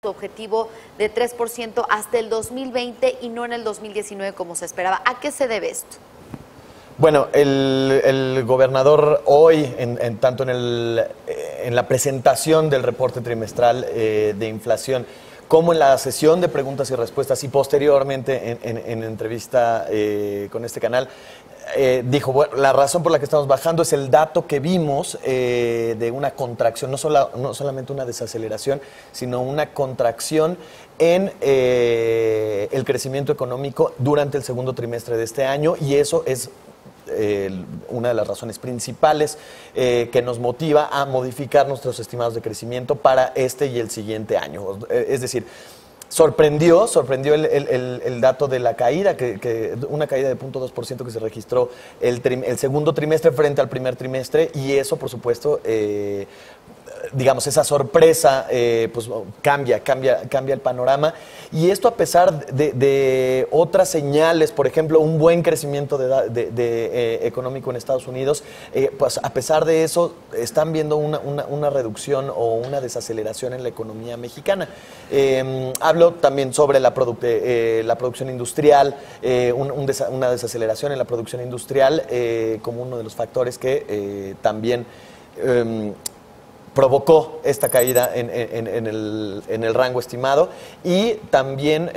su objetivo de 3% hasta el 2020 y no en el 2019 como se esperaba. ¿A qué se debe esto? Bueno, el gobernador hoy, tanto en la presentación del reporte trimestral de inflación, como en la sesión de preguntas y respuestas y posteriormente en entrevista con este canal, dijo, bueno, la razón por la que estamos bajando es el dato que vimos de una contracción, no solamente una desaceleración, sino una contracción en el crecimiento económico durante el segundo trimestre de este año, y eso es una de las razones principales que nos motiva a modificar nuestros estimados de crecimiento para este y el siguiente año. Es decir, sorprendió el dato de la caída, una caída de 0.2% que se registró el segundo trimestre frente al primer trimestre, y eso, por supuesto, digamos, esa sorpresa pues cambia el panorama, y esto a pesar de otras señales, por ejemplo, un buen crecimiento económico en Estados Unidos, pues a pesar de eso están viendo una reducción o una desaceleración en la economía mexicana. Hablo también sobre la producción industrial, una desaceleración en la producción industrial como uno de los factores que también provocó esta caída en el rango estimado, y también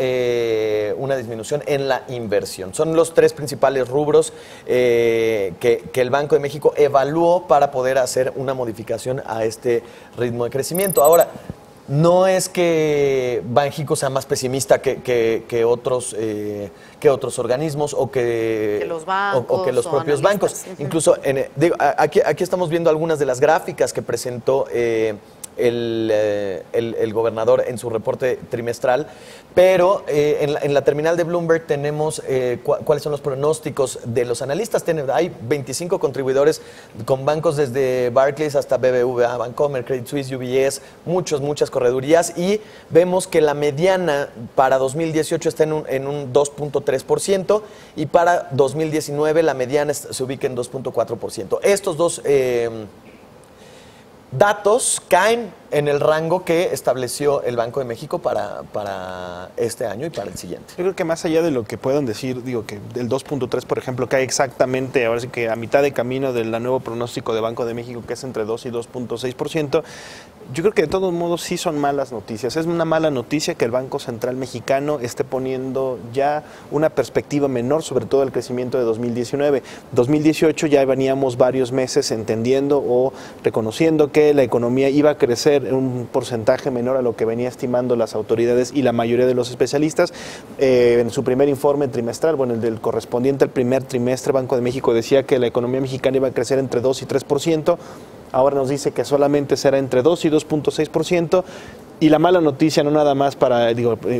una disminución en la inversión. Son los tres principales rubros que el Banco de México evaluó para poder hacer una modificación a este ritmo de crecimiento. Ahora, no es que Banxico sea más pesimista que otros organismos o que los bancos, o que los propios bancos. Incluso, aquí estamos viendo algunas de las gráficas que presentó el gobernador en su reporte trimestral, pero en la terminal de Bloomberg tenemos cuáles son los pronósticos de los analistas. Hay 25 contribuidores con bancos desde Barclays hasta BBVA, Bancomer, Credit Suisse, UBS, muchas corredurías, y vemos que la mediana para 2018 está en un 2.3%, y para 2019 la mediana se ubica en 2.4%. Estos dos datos caen en el rango que estableció el Banco de México para este año y para el siguiente. Yo creo que más allá de lo que puedan decir, digo que el 2.3, por ejemplo, cae exactamente, ahora sí que a mitad de camino del nuevo pronóstico de Banco de México, que es entre 2 y 2.6%, yo creo que de todos modos sí son malas noticias. Es una mala noticia que el Banco Central Mexicano esté poniendo ya una perspectiva menor, sobre todo el crecimiento de 2019. 2018 ya veníamos varios meses entendiendo o reconociendo que la economía iba a crecer en un porcentaje menor a lo que venía estimando las autoridades y la mayoría de los especialistas. En su primer informe trimestral, bueno, el del correspondiente al primer trimestre, Banco de México decía que la economía mexicana iba a crecer entre 2 y 3%. Ahora nos dice que solamente será entre 2 y 2.6%. Y la mala noticia, no nada más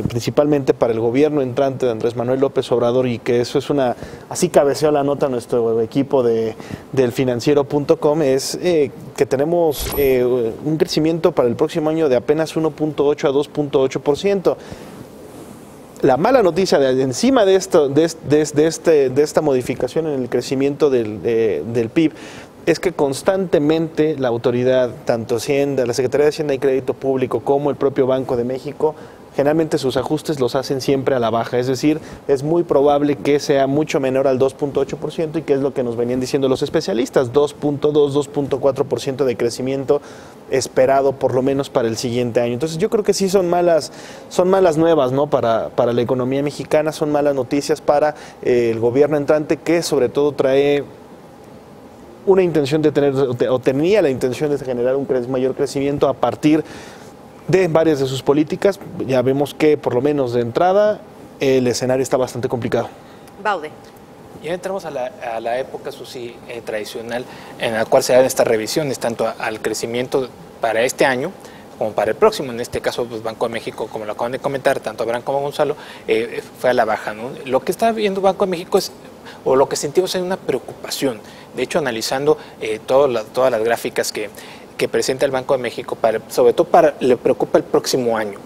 principalmente para el gobierno entrante de Andrés Manuel López Obrador, y que eso es así cabeceó la nota nuestro equipo del financiero.com, es que tenemos un crecimiento para el próximo año de apenas 1.8 a 2.8%. La mala noticia encima de esta modificación en el crecimiento del PIB es que constantemente la autoridad, tanto Hacienda, la Secretaría de Hacienda y Crédito Público, como el propio Banco de México, generalmente sus ajustes los hacen siempre a la baja. Es decir, es muy probable que sea mucho menor al 2.8%, y que es lo que nos venían diciendo los especialistas, 2.2, 2.4% de crecimiento esperado por lo menos para el siguiente año. Entonces yo creo que sí son malas nuevas, ¿no? Para la economía mexicana, son malas noticias para el gobierno entrante, que sobre todo trae una intención de tenía la intención de generar un mayor crecimiento a partir de varias de sus políticas. Ya vemos que, por lo menos de entrada, el escenario está bastante complicado. Baude. Ya entramos a la época, Susi, tradicional, en la cual se dan estas revisiones, tanto al crecimiento para este año como para el próximo. En este caso, pues, Banco de México, como lo acaban de comentar, tanto Abraham como Gonzalo, fue a la baja, ¿no? Lo que está viendo Banco de México o lo que sentimos es una preocupación. De hecho, analizando todas las gráficas que presenta el Banco de México, sobre todo le preocupa el próximo año.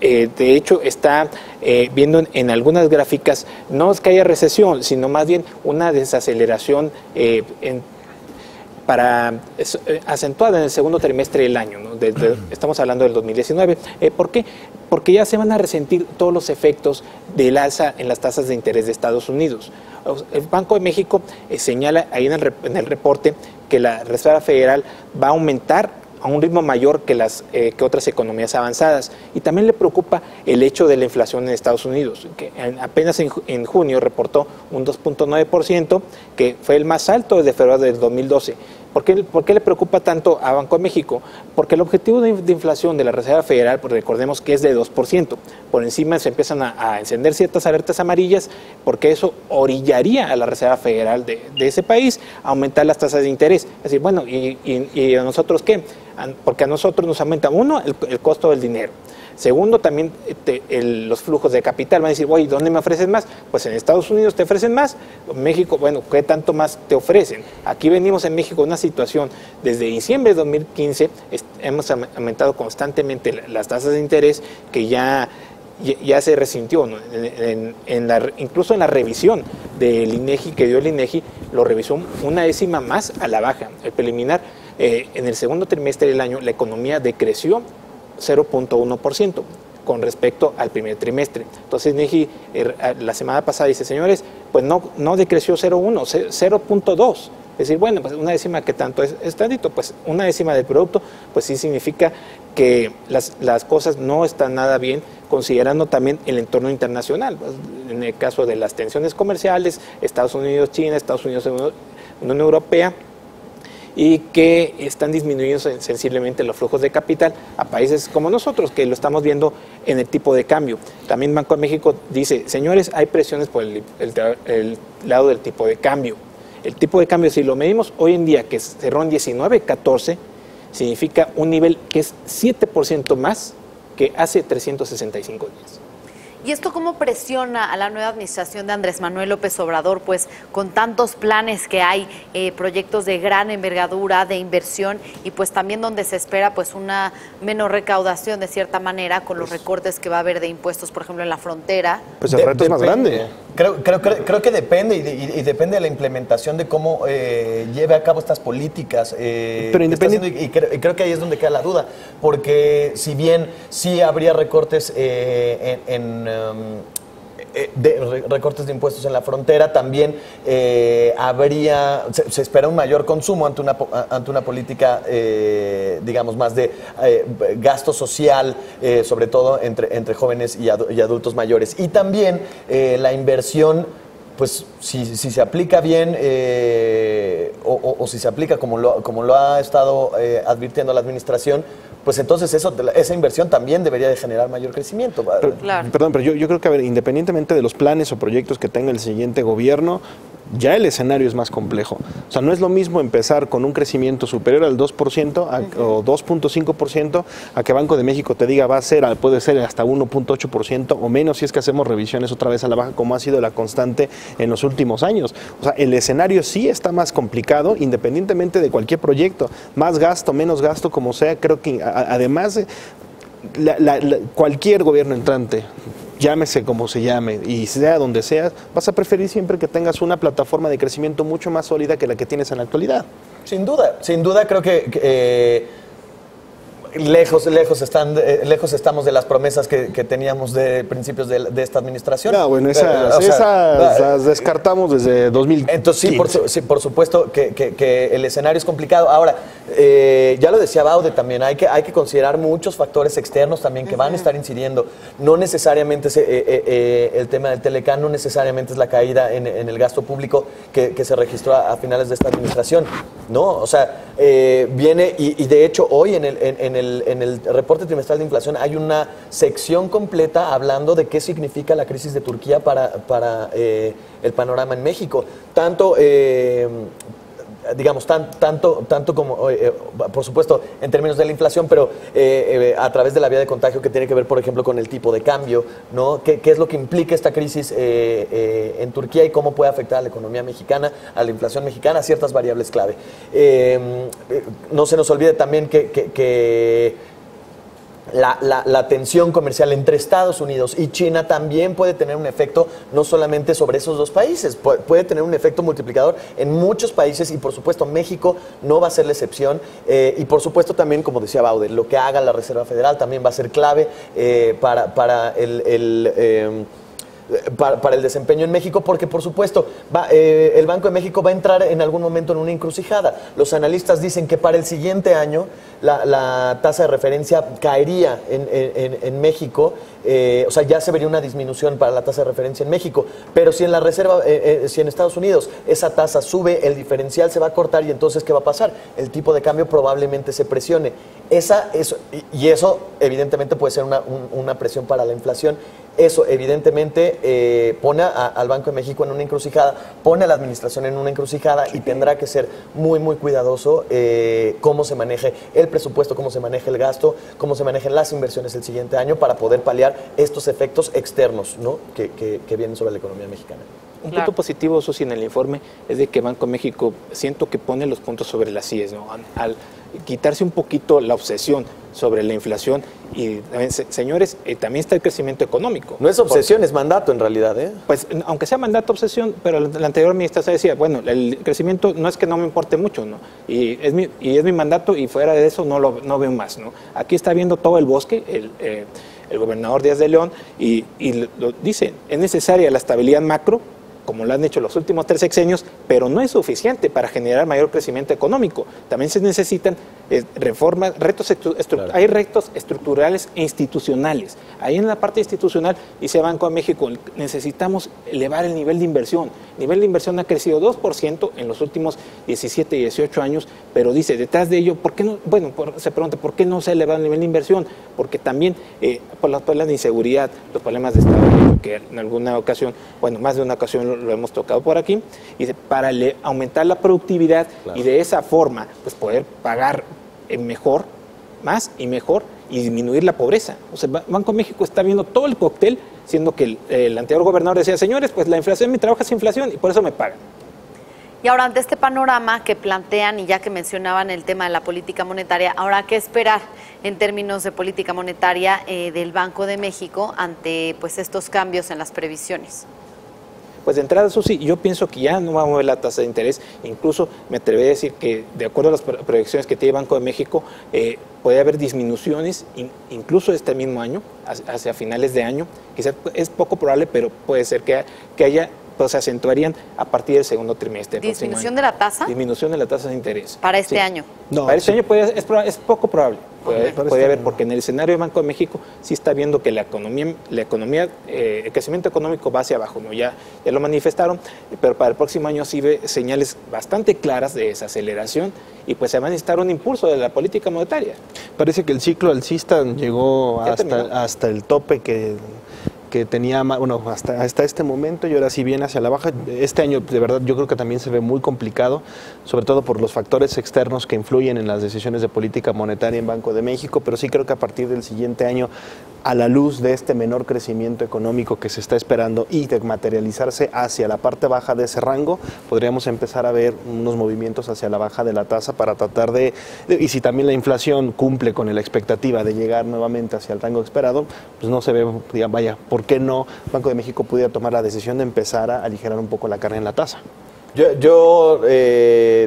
De hecho, está viendo en algunas gráficas, no es que haya recesión, sino más bien una desaceleración acentuada en el segundo trimestre del año, ¿no? Estamos hablando del 2019. ¿Por qué? Porque ya se van a resentir todos los efectos del alza en las tasas de interés de Estados Unidos. El Banco de México señala ahí en el reporte que la Reserva Federal va a aumentar a un ritmo mayor que otras economías avanzadas. Y también le preocupa el hecho de la inflación en Estados Unidos, que apenas en junio reportó un 2.9%, que fue el más alto desde febrero del 2012. ¿Por qué le preocupa tanto a Banco de México? Porque el objetivo de inflación de la Reserva Federal, pues recordemos que es de 2%. Por encima se empiezan a encender ciertas alertas amarillas, porque eso orillaría a la Reserva Federal de ese país a aumentar las tasas de interés. Es decir, bueno, ¿y a nosotros qué? Porque a nosotros nos aumenta, uno, el costo del dinero. Segundo, también los flujos de capital. Van a decir, oye, ¿dónde me ofrecen más? Pues en Estados Unidos te ofrecen más. En México, bueno, ¿qué tanto más te ofrecen? Aquí venimos en México una situación, desde diciembre de 2015, hemos aumentado constantemente las tasas de interés que ya se resintió, ¿no? Incluso en la revisión del INEGI, que dio el INEGI, lo revisó una décima más a la baja. El preliminar, en el segundo trimestre del año, la economía decreció 0.1% con respecto al primer trimestre. Entonces INEGI la semana pasada dice, señores, pues no decreció 0.1, 0.2. Es decir, bueno, pues una décima que tanto es tantito, pues una décima del producto, pues sí significa que las cosas no están nada bien, considerando también el entorno internacional. Pues, en el caso de las tensiones comerciales, Estados Unidos, China, Estados Unidos, Unión Europea, y que están disminuyendo sensiblemente los flujos de capital a países como nosotros, que lo estamos viendo en el tipo de cambio. También Banco de México dice, señores, hay presiones por el lado del tipo de cambio. El tipo de cambio, si lo medimos hoy en día, que cerró en 19.14, significa un nivel que es 7% más que hace 365 días. ¿Y esto cómo presiona a la nueva administración de Andrés Manuel López Obrador? Pues con tantos planes que hay, proyectos de gran envergadura, de inversión, y pues también donde se espera pues una menor recaudación de cierta manera con los recortes que va a haber de impuestos, por ejemplo, en la frontera. Pues el reto es más grande. Creo que depende y depende de la implementación de cómo lleve a cabo estas políticas. Pero independiente. Y creo que ahí es donde queda la duda, porque si bien sí habría recortes recortes de impuestos en la frontera, también se espera un mayor consumo ante una política, digamos, más de gasto social, sobre todo entre jóvenes y adultos mayores. Y también la inversión, pues si se aplica bien o si se aplica como lo ha estado advirtiendo la administración, pues entonces esa inversión también debería de generar mayor crecimiento. Claro. Perdón, pero yo creo que, a ver, independientemente de los planes o proyectos que tenga el siguiente gobierno, ya el escenario es más complejo. O sea, no es lo mismo empezar con un crecimiento superior al 2% o 2.5% a que Banco de México te diga puede ser hasta 1.8% o menos si es que hacemos revisiones otra vez a la baja, como ha sido la constante en los últimos años. O sea, el escenario sí está más complicado independientemente de cualquier proyecto. Más gasto, menos gasto, como sea, creo que además cualquier gobierno entrante, llámese como se llame y sea donde sea, vas a preferir siempre que tengas una plataforma de crecimiento mucho más sólida que la que tienes en la actualidad. Sin duda creo que lejos estamos de las promesas que teníamos de principios de esta administración. No, bueno, esas las descartamos desde 2015. Entonces sí, por supuesto que el escenario es complicado. Ahora, ya lo decía Baude también, hay que considerar muchos factores externos también que van a estar incidiendo. No necesariamente el tema del Telecán, no necesariamente es la caída en el gasto público que se registró a finales de esta administración, ¿no? O sea, viene y de hecho hoy en el reporte trimestral de inflación hay una sección completa hablando de qué significa la crisis de Turquía para el panorama en México. Tanto digamos, tanto como, por supuesto, en términos de la inflación, pero a través de la vía de contagio que tiene que ver, por ejemplo, con el tipo de cambio, ¿no? ¿Qué es lo que implica esta crisis en Turquía y cómo puede afectar a la economía mexicana, a la inflación mexicana, a ciertas variables clave? No se nos olvide también que la tensión comercial entre Estados Unidos y China también puede tener un efecto no solamente sobre esos dos países, puede tener un efecto multiplicador en muchos países y por supuesto México no va a ser la excepción y por supuesto también, como decía Baude, lo que haga la Reserva Federal también va a ser clave para el desempeño en México, porque por supuesto el Banco de México va a entrar en algún momento en una encrucijada. Los analistas dicen que para el siguiente año la tasa de referencia caería en México, o sea, ya se vería una disminución para la tasa de referencia en México, pero si en la Reserva, si en Estados Unidos esa tasa sube, el diferencial se va a cortar y entonces ¿qué va a pasar? El tipo de cambio probablemente se presione. Y eso evidentemente puede ser una presión para la inflación. Eso evidentemente pone al Banco de México en una encrucijada, pone a la administración en una encrucijada y tendrá que ser muy, muy cuidadoso cómo se maneje el presupuesto, cómo se maneje el gasto, cómo se manejen las inversiones el siguiente año para poder paliar estos efectos externos, ¿no? que vienen sobre la economía mexicana. Un punto positivo, Susi, en el informe es de que Banco de México siento que pone los puntos sobre las IES, ¿no? Al quitarse un poquito la obsesión sobre la inflación y señores, también está el crecimiento económico. No es obsesión, es mandato en realidad, ¿eh? Pues aunque sea mandato, obsesión, pero la anterior administración decía, bueno, el crecimiento no es que no me importe mucho, ¿no? Y es mi mandato y fuera de eso no veo más, ¿no? Aquí está viendo todo el bosque, el gobernador Díaz de León y lo dice, es necesaria la estabilidad macro, como lo han hecho los últimos 3 sexenios, pero no es suficiente para generar mayor crecimiento económico. También se necesitan reformas, claro. Hay retos estructurales e institucionales. Ahí en la parte institucional, dice Banco de México, necesitamos elevar el nivel de inversión. El nivel de inversión ha crecido 2% en los últimos 17 y 18 años, pero dice, detrás de ello, ¿por qué no? Bueno, se pregunta, ¿por qué no se ha elevado el nivel de inversión? Porque también por los problemas de inseguridad, los problemas de Estado, que en alguna ocasión, bueno, más de una ocasión lo hemos tocado por aquí, y para aumentar la productividad, claro, y de esa forma pues poder pagar más y mejor y disminuir la pobreza. O sea, Banco de México está viendo todo el cóctel, siendo que el anterior gobernador decía, señores, pues la inflación, mi trabajo es inflación y por eso me pagan. Y ahora, ante este panorama que plantean, y ya que mencionaban el tema de la política monetaria, ahora, ¿qué esperar en términos de política monetaria del Banco de México ante pues estos cambios en las previsiones? Pues de entrada, Susi, yo pienso que ya no va a mover la tasa de interés. Incluso me atreví a decir que, de acuerdo a las proyecciones que tiene Banco de México, puede haber disminuciones, incluso este mismo año, hacia finales de año. Quizás es poco probable, pero puede ser que haya, pues se acentuarían a partir del segundo trimestre. ¿Disminución de la tasa? Disminución de la tasa de interés. ¿Para este año? No, para este año es poco probable. Puede haber, porque en el escenario de Banco de México sí está viendo que la economía, el crecimiento económico va hacia abajo, ¿no? Ya lo manifestaron, pero para el próximo año sí ve señales bastante claras de desaceleración y pues se va a necesitar un impulso de la política monetaria. Parece que el ciclo alcista llegó hasta el tope que tenía, bueno, hasta este momento, y ahora sí viene hacia la baja. Este año, de verdad, yo creo que también se ve muy complicado, sobre todo por los factores externos que influyen en las decisiones de política monetaria en Banco de México, pero sí creo que a partir del siguiente año, a la luz de este menor crecimiento económico que se está esperando y de materializarse hacia la parte baja de ese rango, podríamos empezar a ver unos movimientos hacia la baja de la tasa para tratar y si también la inflación cumple con la expectativa de llegar nuevamente hacia el rango esperado, pues no se ve, vaya, ¿por qué no Banco de México pudiera tomar la decisión de empezar a aligerar un poco la carga en la tasa? Yo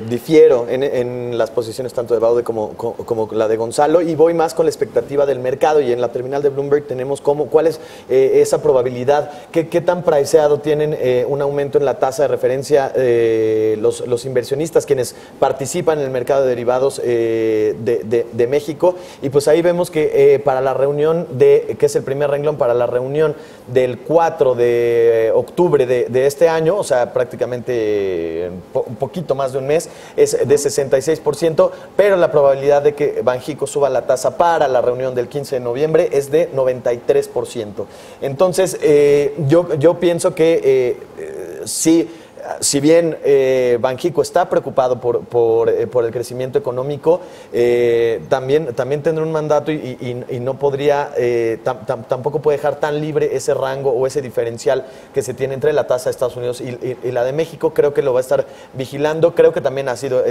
difiero en las posiciones tanto de Baude como la de Gonzalo y voy más con la expectativa del mercado, y en la terminal de Bloomberg tenemos cuál es esa probabilidad, qué tan priceado tienen un aumento en la tasa de referencia los inversionistas, quienes participan en el mercado de derivados de México, y pues ahí vemos que para la reunión que es el primer renglón para la reunión del 4 de octubre de este año, o sea, prácticamente un poquito más de un mes, es de 66%, pero la probabilidad de que Banxico suba la tasa para la reunión del 15 de noviembre es de 93%. Entonces, yo pienso que sí, si bien Banxico está preocupado por el crecimiento económico, también tendrá un mandato y no podría, tampoco puede dejar tan libre ese rango o ese diferencial que se tiene entre la tasa de Estados Unidos y la de México. Creo que lo va a estar vigilando. Creo que también ha sido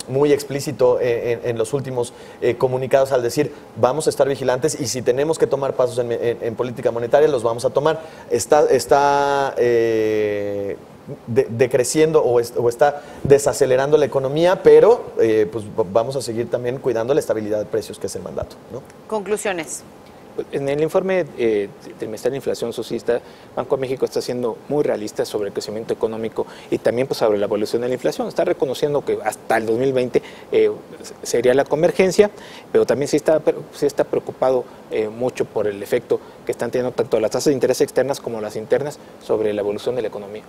muy explícito en los últimos comunicados al decir vamos a estar vigilantes y si tenemos que tomar pasos en política monetaria los vamos a tomar. Está decreciendo o está desacelerando la economía, pero pues vamos a seguir también cuidando la estabilidad de precios, que es el mandato, ¿no? Conclusiones. En el informe trimestral de inflación socialista, Banco de México está siendo muy realista sobre el crecimiento económico y también pues, sobre la evolución de la inflación. Está reconociendo que hasta el 2020 sería la convergencia, pero también sí está preocupado mucho por el efecto que están teniendo tanto las tasas de interés externas como las internas sobre la evolución de la economía.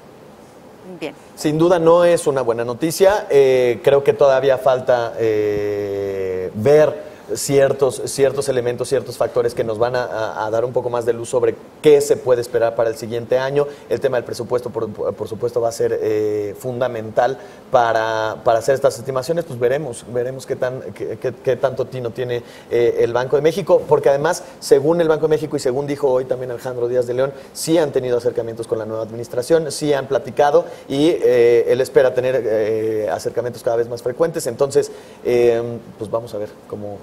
Bien. Sin duda no es una buena noticia. Creo que todavía falta ver ciertos elementos, ciertos factores que nos van a dar un poco más de luz sobre qué se puede esperar para el siguiente año. El tema del presupuesto, por supuesto, va a ser fundamental para hacer estas estimaciones. Pues veremos qué tanto tino tiene el Banco de México, porque además, según el Banco de México y según dijo hoy también Alejandro Díaz de León, sí han tenido acercamientos con la nueva administración, sí han platicado y él espera tener acercamientos cada vez más frecuentes. Entonces, pues vamos a ver cómo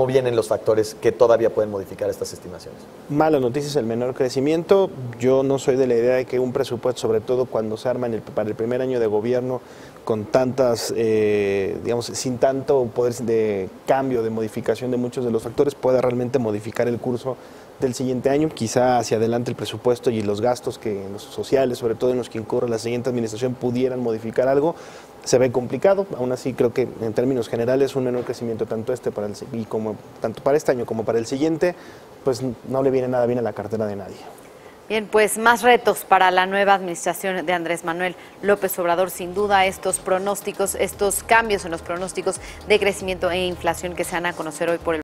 vienen los factores que todavía pueden modificar estas estimaciones. Mala noticia es el menor crecimiento. Yo no soy de la idea de que un presupuesto, sobre todo cuando se arma para el primer año de gobierno, con tantas, digamos, sin tanto poder de cambio, de modificación de muchos de los factores, pueda realmente modificar el curso del siguiente año. Quizá hacia adelante el presupuesto y los gastos los sociales, sobre todo en los que incurre la siguiente administración, pudieran modificar algo. Se ve complicado, aún así creo que en términos generales un menor crecimiento tanto tanto para este año como para el siguiente, pues no le viene nada bien a la cartera de nadie. Bien, pues más retos para la nueva administración de Andrés Manuel López Obrador, sin duda estos pronósticos, estos cambios en los pronósticos de crecimiento e inflación que se van a conocer hoy por el